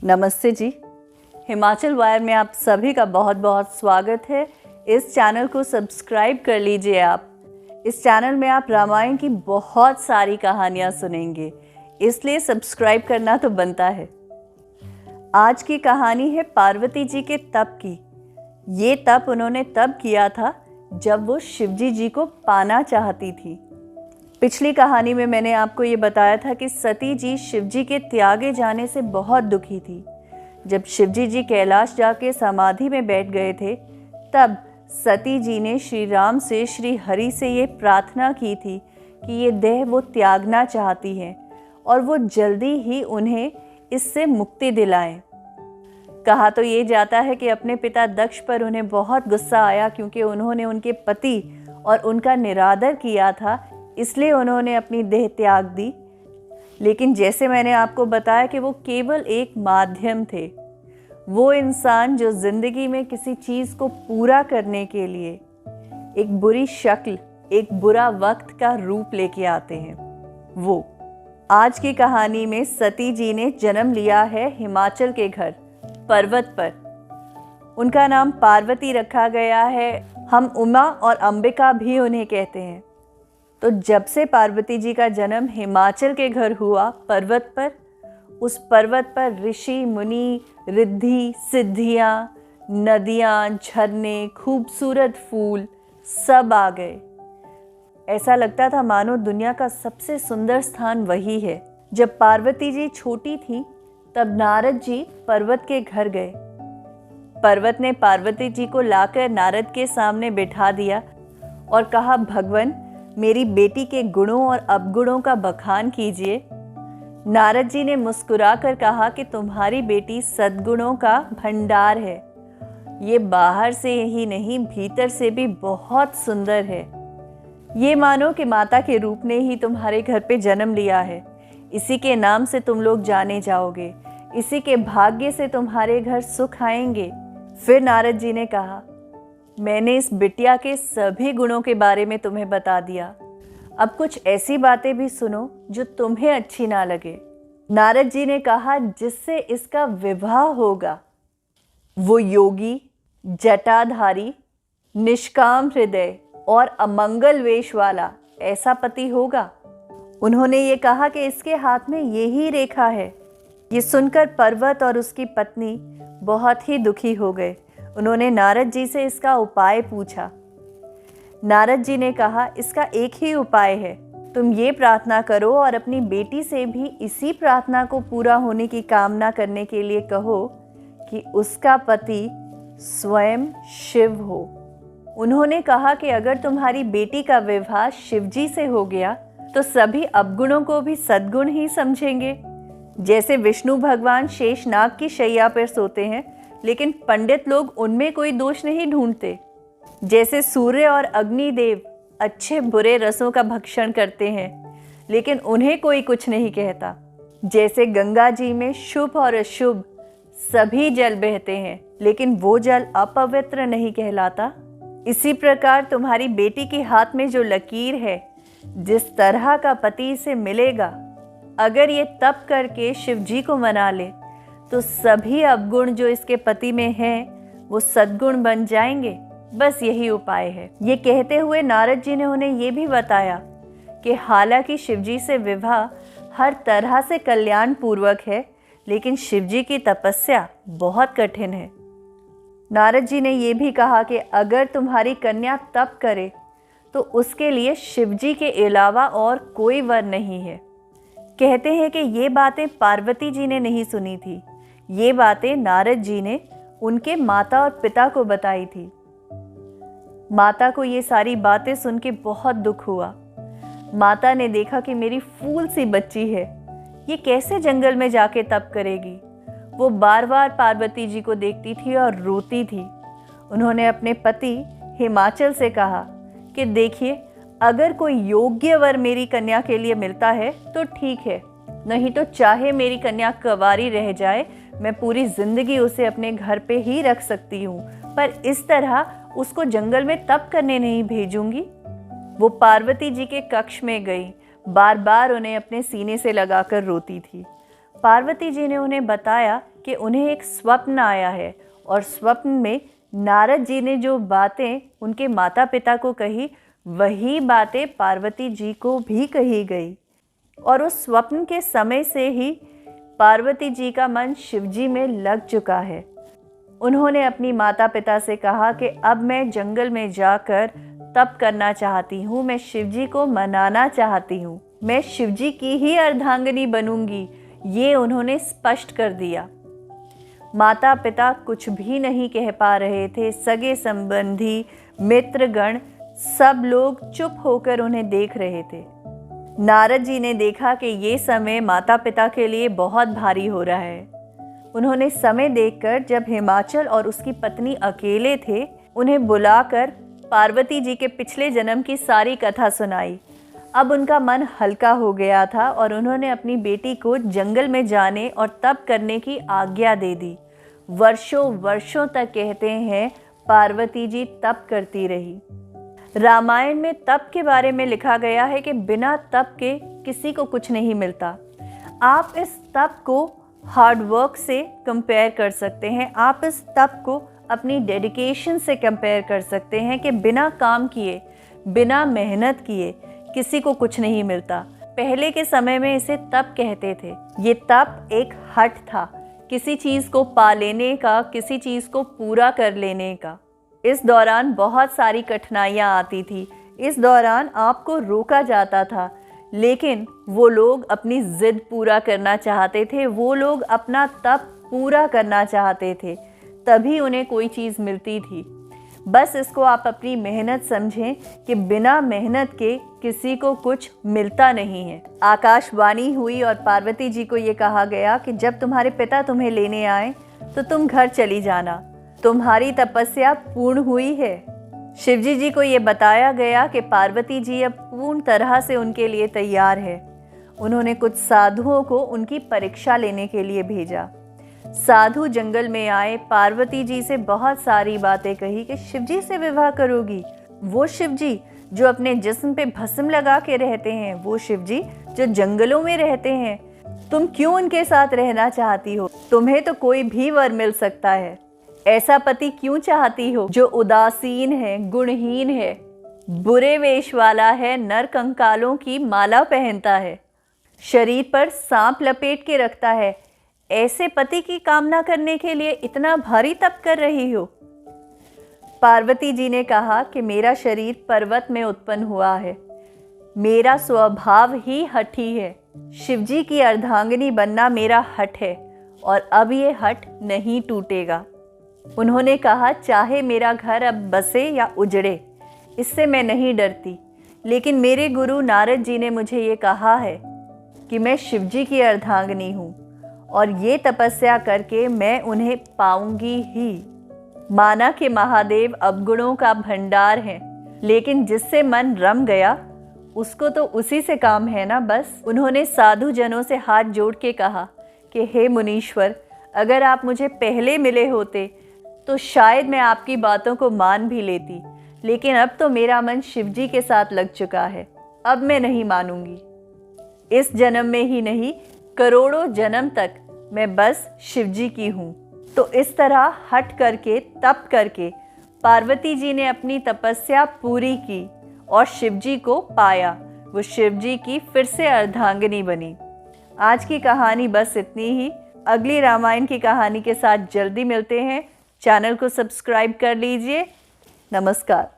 नमस्ते जी। हिमाचल वायर में आप सभी का बहुत बहुत स्वागत है। इस चैनल को सब्सक्राइब कर लीजिए आप। इस चैनल में आप रामायण की बहुत सारी कहानियाँ सुनेंगे, इसलिए सब्सक्राइब करना तो बनता है। आज की कहानी है पार्वती जी के तप की। ये तप उन्होंने तब किया था जब वो शिवजी जी को पाना चाहती थी। पिछली कहानी में मैंने आपको ये बताया था कि सती जी शिवजी के त्यागे जाने से बहुत दुखी थी। जब शिवजी जी कैलाश जाके समाधि में बैठ गए थे, तब सती जी ने श्री राम से, श्री हरि से ये प्रार्थना की थी कि ये देह वो त्यागना चाहती हैं और वो जल्दी ही उन्हें इससे मुक्ति दिलाएं। कहा तो ये जाता है कि अपने पिता दक्ष पर उन्हें बहुत गुस्सा आया, क्योंकि उन्होंने उनके पति और उनका निरादर किया था, इसलिए उन्होंने अपनी देह त्याग दी। लेकिन जैसे मैंने आपको बताया कि वो केवल एक माध्यम थे, वो इंसान जो जिंदगी में किसी चीज़ को पूरा करने के लिए एक बुरी शक्ल, एक बुरा वक्त का रूप लेके आते हैं। वो आज की कहानी में सती जी ने जन्म लिया है हिमाचल के घर पर्वत पर। उनका नाम पार्वती रखा गया है। हम उमा और अंबिका भी उन्हें कहते हैं। तो जब से पार्वती जी का जन्म हिमाचल के घर हुआ पर्वत पर, उस पर्वत पर ऋषि मुनि, रिद्धि सिद्धियाँ, नदियाँ, झरने, खूबसूरत फूल सब आ गए। ऐसा लगता था मानो दुनिया का सबसे सुंदर स्थान वही है। जब पार्वती जी छोटी थी, तब नारद जी पर्वत के घर गए। पर्वत ने पार्वती जी को लाकर नारद के सामने बिठा दिया और कहा, भगवान, मेरी बेटी के गुणों और अवगुणों का बखान कीजिए। नारद जी ने मुस्कुराकर कहा कि तुम्हारी बेटी सद्गुणों का भंडार है। ये बाहर से ही नहीं, भीतर से भी बहुत सुंदर है। ये मानो कि माता के रूप ने ही तुम्हारे घर पे जन्म लिया है। इसी के नाम से तुम लोग जाने जाओगे, इसी के भाग्य से तुम्हारे घर सुख आएंगे। फिर नारद जी ने कहा, मैंने इस बिटिया के सभी गुणों के बारे में तुम्हें बता दिया। अब कुछ ऐसी बातें भी सुनो जो तुम्हें अच्छी ना लगे। नारद जी ने कहा, जिससे इसका विवाह होगा वो योगी, जटाधारी, निष्काम हृदय और अमंगल वेश वाला ऐसा पति होगा। उन्होंने ये कहा कि इसके हाथ में यही रेखा है। ये सुनकर पर्वत और उसकी पत्नी बहुत ही दुखी हो गए। उन्होंने नारद जी से इसका उपाय पूछा। नारद जी ने कहा, इसका एक ही उपाय है। तुम ये प्रार्थना करो और अपनी बेटी से भी इसी प्रार्थना को पूरा होने की कामना करने के लिए कहो कि उसका पति स्वयं शिव हो। उन्होंने कहा कि अगर तुम्हारी बेटी का विवाह शिवजी से हो गया तो सभी अवगुणों को भी सद्गुण ही समझेंगे। जैसे विष्णु भगवान शेषनाग की शैया पर सोते हैं, लेकिन पंडित लोग उनमें कोई दोष नहीं ढूंढते। जैसे सूर्य और अग्निदेव अच्छे बुरे रसों का भक्षण करते हैं, लेकिन उन्हें कोई कुछ नहीं कहता। जैसे गंगा जी में शुभ और अशुभ सभी जल बहते हैं, लेकिन वो जल अपवित्र नहीं कहलाता। इसी प्रकार तुम्हारी बेटी के हाथ में जो लकीर है, जिस तरह का पति इसे मिलेगा, अगर ये तप करके शिवजी को मना ले तो सभी अवगुण जो इसके पति में हैं वो सद्गुण बन जाएंगे। बस यही उपाय है। ये कहते हुए नारद जी ने उन्हें ये भी बताया कि हालांकि शिवजी से विवाह हर तरह से कल्याण पूर्वक है, लेकिन शिवजी की तपस्या बहुत कठिन है। नारद जी ने ये भी कहा कि अगर तुम्हारी कन्या तप करे तो उसके लिए शिवजी के अलावा और कोई वर नहीं है। कहते हैं कि ये बातें पार्वती जी ने नहीं सुनी थी। ये बातें नारद जी ने उनके माता और पिता को बताई थी। माता को ये सारी बातें सुन के बहुत दुख हुआ। माता ने देखा कि मेरी फूल सी बच्ची है, ये कैसे जंगल में जाके तप करेगी। वो बार बार पार्वती जी को देखती थी और रोती थी। उन्होंने अपने पति हिमाचल से कहा कि देखिए, अगर कोई योग्य वर मेरी कन्या के लिए मिलता है तो ठीक है, नहीं तो चाहे मेरी कन्या कंवारी रह जाए, मैं पूरी जिंदगी उसे अपने घर पे ही रख सकती हूँ, पर इस तरह उसको जंगल में तप करने नहीं भेजूंगी। वो पार्वती जी के कक्ष में गई, बार बार उन्हें अपने सीने से लगाकर रोती थी। पार्वती जी ने उन्हें बताया कि उन्हें एक स्वप्न आया है और स्वप्न में नारद जी ने जो बातें उनके माता पिता को कही, वही बातें पार्वती जी को भी कही गई। और उस स्वप्न के समय से ही पार्वती जी का मन शिव जी में लग चुका है। उन्होंने अपनी माता पिता से कहा कि अब मैं जंगल में जाकर तप करना चाहती हूँ, मैं शिव जी को मनाना चाहती हूँ, मैं शिव जी की ही अर्धांगिनी बनूंगी, ये उन्होंने स्पष्ट कर दिया। माता पिता कुछ भी नहीं कह पा रहे थे। सगे संबंधी, मित्रगण सब लोग चुप होकर उन्हें देख रहे थे। नारद जी ने देखा कि ये समय माता पिता के लिए बहुत भारी हो रहा है। उन्होंने समय देखकर जब हिमाचल और उसकी पत्नी अकेले थे, उन्हें बुलाकर पार्वती जी के पिछले जन्म की सारी कथा सुनाई। अब उनका मन हल्का हो गया था और उन्होंने अपनी बेटी को जंगल में जाने और तप करने की आज्ञा दे दी। वर्षों वर्षों तक कहते हैं पार्वती जी तप करती रही। रामायण में तप के बारे में लिखा गया है कि बिना तप के किसी को कुछ नहीं मिलता। आप इस तप को हार्ड वर्क से कंपेयर कर सकते हैं। आप इस तप को अपनी डेडिकेशन से कंपेयर कर सकते हैं कि बिना काम किए, बिना मेहनत किए किसी को कुछ नहीं मिलता। पहले के समय में इसे तप कहते थे। ये तप एक हठ था, किसी चीज़ को पा लेने का, किसी चीज़ को पूरा कर लेने का। इस दौरान बहुत सारी कठिनाइयाँ आती थी। इस दौरान आपको रोका जाता था, लेकिन वो लोग अपनी ज़िद पूरा करना चाहते थे, वो लोग अपना तप पूरा करना चाहते थे, तभी उन्हें कोई चीज़ मिलती थी। बस इसको आप अपनी मेहनत समझें कि बिना मेहनत के किसी को कुछ मिलता नहीं है। आकाशवाणी हुई और पार्वती जी को ये कहा गया कि जब तुम्हारे पिता तुम्हें लेने आए तो तुम घर चली जाना, तुम्हारी तपस्या पूर्ण हुई है। शिवजी जी को ये बताया गया कि पार्वती जी अब पूर्ण तरह से उनके लिए तैयार है। उन्होंने कुछ साधुओं को उनकी परीक्षा लेने के लिए भेजा। साधु जंगल में आए, पार्वती जी से बहुत सारी बातें कही कि शिवजी से विवाह करोगी। वो शिवजी जो अपने जिस्म पे भस्म लगा के रहते हैं, वो शिवजी जो जंगलों में रहते हैं, तुम क्यों उनके साथ रहना चाहती हो? तुम्हें तो कोई भी वर मिल सकता है। ऐसा पति क्यों चाहती हो जो उदासीन है, गुणहीन है, बुरे वेश वाला है, नर कंकालों की माला पहनता है, शरीर पर सांप लपेट के रखता है? ऐसे पति की कामना करने के लिए इतना भारी तप कर रही हो? पार्वती जी ने कहा कि मेरा शरीर पर्वत में उत्पन्न हुआ है, मेरा स्वभाव ही हठी है। शिवजी की अर्धांगिनी बनना मेरा हठ है और अब ये हठ नहीं टूटेगा। उन्होंने कहा चाहे मेरा घर अब बसे या उजड़े, इससे मैं नहीं डरती, लेकिन मेरे गुरु नारद जी ने मुझे ये कहा है कि मैं शिवजी की अर्धांगिनी हूँ और ये तपस्या करके मैं उन्हें पाऊंगी ही। माना कि महादेव अवगुणों का भंडार है, लेकिन जिससे मन रम गया उसको तो उसी से काम है ना बस। उन्होंने साधु जनों से हाथ जोड़ के कहा कि हे मुनीश्वर, अगर आप मुझे पहले मिले होते तो शायद मैं आपकी बातों को मान भी लेती, लेकिन अब तो मेरा मन शिवजी के साथ लग चुका है, अब मैं नहीं मानूंगी। इस जन्म में ही नहीं, करोड़ों जन्म तक मैं बस शिवजी की हूँ। तो इस तरह हट करके, तप करके पार्वती जी ने अपनी तपस्या पूरी की और शिवजी को पाया। वो शिवजी की फिर से अर्धांगिनी बनी। आज की कहानी बस इतनी ही। अगली रामायण की कहानी के साथ जल्दी मिलते हैं। चैनल को सब्सक्राइब कर लीजिए। नमस्कार।